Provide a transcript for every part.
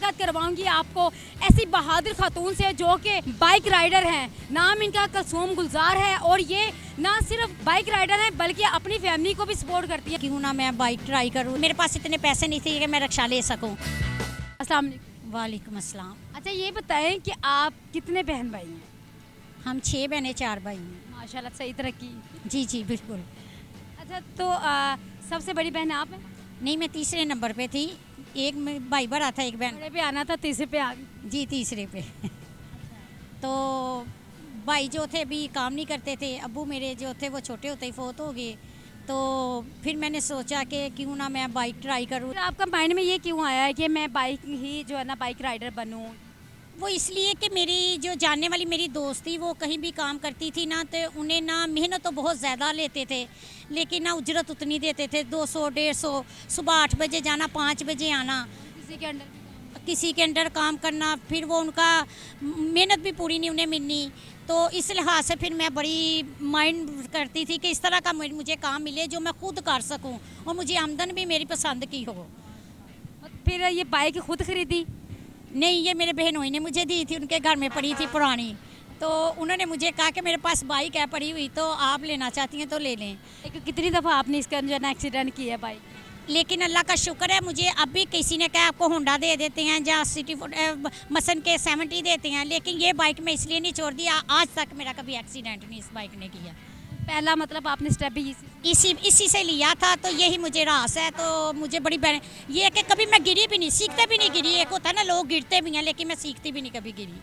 मुलाकात करवाऊंगी आपको ऐसी बहादुर खातून से जो कि बाइक राइडर हैं। नाम इनका कुलसूम गुलजार है और ये ना सिर्फ बाइक राइडर हैं बल्कि अपनी फैमिली को भी सपोर्ट करती है। क्यों ना मैं बाइक ट्राई करूँ, मेरे पास इतने पैसे नहीं थे कि मैं रिक्शा ले सकूँ। अस्सलाम वालेकुम। वालेकुम अस्सलाम। अच्छा ये बताएं कि आप कितने बहन भाई हैं? हम 6 बहनें 4 भाई हैं। माशाल्लाह सही तरक्की। जी जी बिल्कुल। अच्छा तो सबसे बड़ी बहन आप हैं? नहीं, मैं तीसरे नंबर पे थी। एक भाई बड़ा था, एक बहन। बड़े पे आना था, तीसरे पे आ गई। जी तीसरे पे। तो भाई जो थे अभी काम नहीं करते थे, अब्बू मेरे जो थे वो छोटे होते ही फौत हो गए। तो फिर मैंने सोचा कि क्यों ना मैं बाइक ट्राई करूँ। फिर आपका माइंड में ये क्यों आया है कि मैं बाइक ही जो है ना बाइक राइडर बनूँ? वो इसलिए कि मेरी जो जानने वाली मेरी दोस्त थी वो कहीं भी काम करती थी ना, तो उन्हें ना मेहनत तो बहुत ज़्यादा लेते थे लेकिन ना उजरत उतनी देते थे, 200-150। सुबह 8 बजे जाना, 5 बजे आना, किसी के अंडर काम करना, फिर वो उनका मेहनत भी पूरी नहीं उन्हें मिलनी। तो इस लिहाज से फिर मैं बड़ी माइंड करती थी कि इस तरह का मुझे काम मिले जो मैं खुद कर सकूं और मुझे आमदन भी मेरी पसंद की हो। फिर ये बाइक खुद खरीदी? नहीं, ये मेरे बहनों ने मुझे दी थी, उनके घर में पड़ी थी पुरानी। तो उन्होंने मुझे कहा कि मेरे पास बाइक है पड़ी हुई, तो आप लेना चाहती हैं तो ले लें। कितनी दफ़ा आपने इसका जो है ना एक्सीडेंट किया है बाइक? लेकिन अल्लाह का शुक्र है, मुझे अभी किसी ने कहा आपको होंडा दे देते हैं या सिटी मसन के 70 देते हैं, लेकिन ये बाइक मैं इसलिए नहीं छोड़ दिया, आज तक मेरा कभी एक्सीडेंट नहीं इस बाइक ने किया। पहला मतलब आपने स्टेप भी इसी से लिया था, तो यही मुझे रास है। तो मुझे बड़ी ये है कि कभी मैं गिरी भी नहीं, सीखते भी नहीं गिरी। एक होता है ना लोग गिरते भी हैं, लेकिन मैं सीखती भी नहीं कभी गिरी।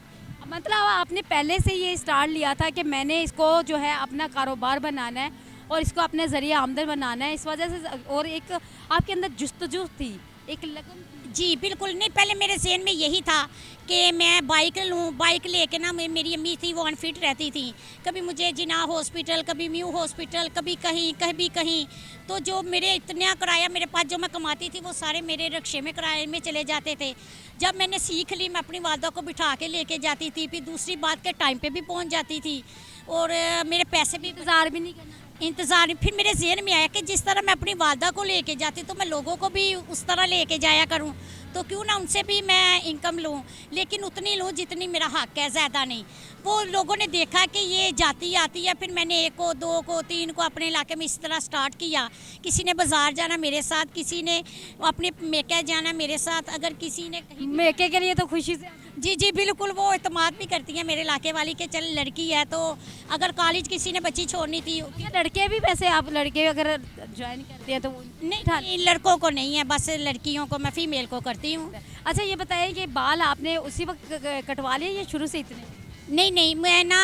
मतलब आपने पहले से ये स्टार्ट लिया था कि मैंने इसको जो है अपना कारोबार बनाना है और इसको अपने ज़रिए आमदन बनाना है, इस वजह से, और एक आपके अंदर जुस्तजू थी, एक लगन? जी बिल्कुल नहीं, पहले मेरे ज़हन में यही था कि मैं बाइक लूँ। बाइक लेके ना मेरी अम्मी थी वो अनफिट रहती थी, कभी मुझे जिना हॉस्पिटल, कभी म्यू हॉस्पिटल, कभी कहीं कभी कहीं। तो जो मेरे इतना किराया मेरे पास जो मैं कमाती थी वो सारे मेरे रिक्शे में किराए में चले जाते थे। जब मैंने सीख ली, मैं अपनी वालदा को बिठा के लेके जाती थी। फिर दूसरी बात के टाइम पे भी पहुंच जाती थी और मेरे पैसे भी इंतज़ार भी नहीं करना। इंतज़ार। फिर मेरे ज़हन में आया कि जिस तरह मैं अपनी वालदा को लेके जाती तो मैं लोगों को भी उस तरह लेके जाया करूं, तो क्यों ना उनसे भी मैं इनकम लूं, लेकिन उतनी लूं जितनी मेरा हक है, ज़्यादा नहीं। वो लोगों ने देखा कि ये जाती आती है, फिर मैंने 1 को 2 को 3 को अपने इलाके में इस तरह स्टार्ट किया। किसी ने बाज़ार जाना मेरे साथ, किसी ने अपने मेके जाना मेरे साथ, अगर किसी ने मेके के लिए तो खुशी से। जी जी बिल्कुल, वो इत्तेमाद भी करती है मेरे इलाके वाली के चल लड़की है, तो अगर कॉलेज किसी ने बच्ची छोड़नी थी। लड़के भी वैसे आप लड़के अगर ज्वाइन करते हैं तो नहीं, लड़कों को नहीं है, बस लड़कियों को, मैं फीमेल को करती हूँ। अच्छा ये बताइए कि बाल आपने उसी वक्त कटवा लिए या शुरू से इतने? नहीं, मैं ना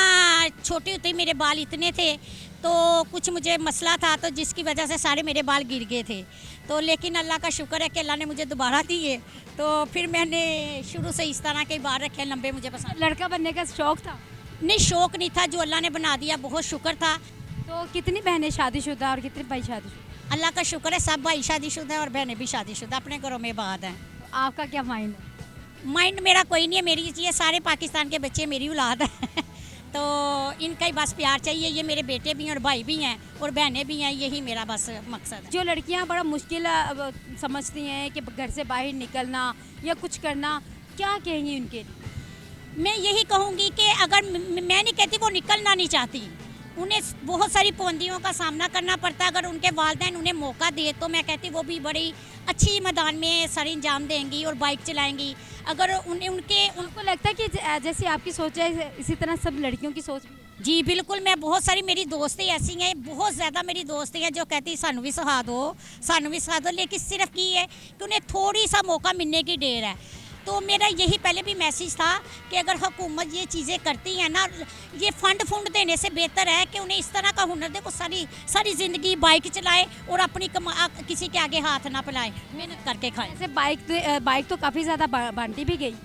छोटी होती मेरे बाल इतने थे, तो कुछ मुझे मसला था तो जिसकी वजह से सारे मेरे बाल गिर गए थे। तो लेकिन अल्लाह का शुक्र है कि अल्लाह ने मुझे दोबारा दिए, तो फिर मैंने शुरू से इस तरह के बाल रखे, लंबे मुझे पसंद। लड़का बनने का शौक था? नहीं, शौक नहीं था, जो अल्लाह ने बना दिया, बहुत शुक्र था। तो कितनी बहनें शादीशुदा और कितने भाई शादीशुदा? अल्लाह का शुक्र है, सब भाई शादीशुदा है और बहनें भी शादीशुदा, अपने घरों में बात है। तो आपका क्या माइंड है? माइंड मेरा कोई नहीं है, मेरी ये सारे पाकिस्तान के बच्चे मेरी औलाद है तो इनका ही बस प्यार चाहिए। ये मेरे बेटे भी हैं और भाई भी हैं और बहनें भी हैं, यही मेरा बस मकसद है। जो लड़कियां बड़ा मुश्किल समझती हैं कि घर से बाहर निकलना या कुछ करना, क्या कहेंगी उनके लिए? मैं यही कहूँगी कि अगर मैं नहीं कहती वो निकलना नहीं चाहती, उन्हें बहुत सारी पाबंदियों का सामना करना पड़ता है। अगर उनके वालिदैन उन्हें मौका दे तो मैं कहती वो भी बड़ी अच्छी मैदान में सर अंजाम देंगी और बाइक चलाएंगी। अगर उनको लगता है कि जैसी आपकी सोच है इसी तरह सब लड़कियों की सोच भी? जी बिल्कुल, मैं बहुत सारी मेरी दोस्तें ऐसी हैं, बहुत ज़्यादा मेरी दोस्तें हैं जो कहती सानू भी सिखा दो, लेकिन सिर्फ की है कि उन्हें थोड़ी सा मौका मिलने की देर है। तो मेरा यही पहले भी मैसेज था कि अगर हुकूमत ये चीज़ें करती है ना, ये फंड देने से बेहतर है कि उन्हें इस तरह का हुनर दे, वो सारी ज़िंदगी बाइक चलाए और अपनी किसी के आगे हाथ ना फैलाए, मेहनत करके खाए। जैसे बाइक तो काफ़ी ज़्यादा बांटी भी गई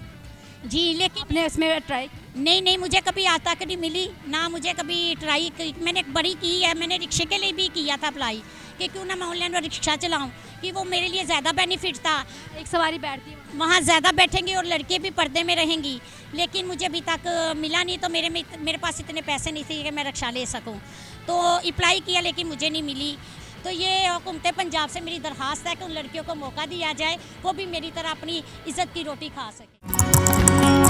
जी, लेकिन आपने इसमें ट्राई? नहीं, मुझे कभी आज तक नहीं मिली, ना मुझे कभी ट्राई मैंने बड़ी की है। मैंने रिक्शे के लिए भी किया था अप्लाई कि क्यों ना मैं ऑनलाइन रिक्शा चलाऊं, कि वो मेरे लिए ज़्यादा बेनिफिट था। एक सवारी बैठती है वहाँ ज़्यादा बैठेंगी और लड़के भी पर्दे में रहेंगी, लेकिन मुझे अभी तक मिला नहीं। तो मेरे पास इतने पैसे नहीं थे कि मैं रिक्शा ले सकूँ, तो अप्लाई किया लेकिन मुझे नहीं मिली। तो ये हुकूमत पंजाब से मेरी दरख्वास्त है कि उन लड़कियों को मौका दिया जाए, वो भी मेरी तरह अपनी इज़्ज़त की रोटी खा सके।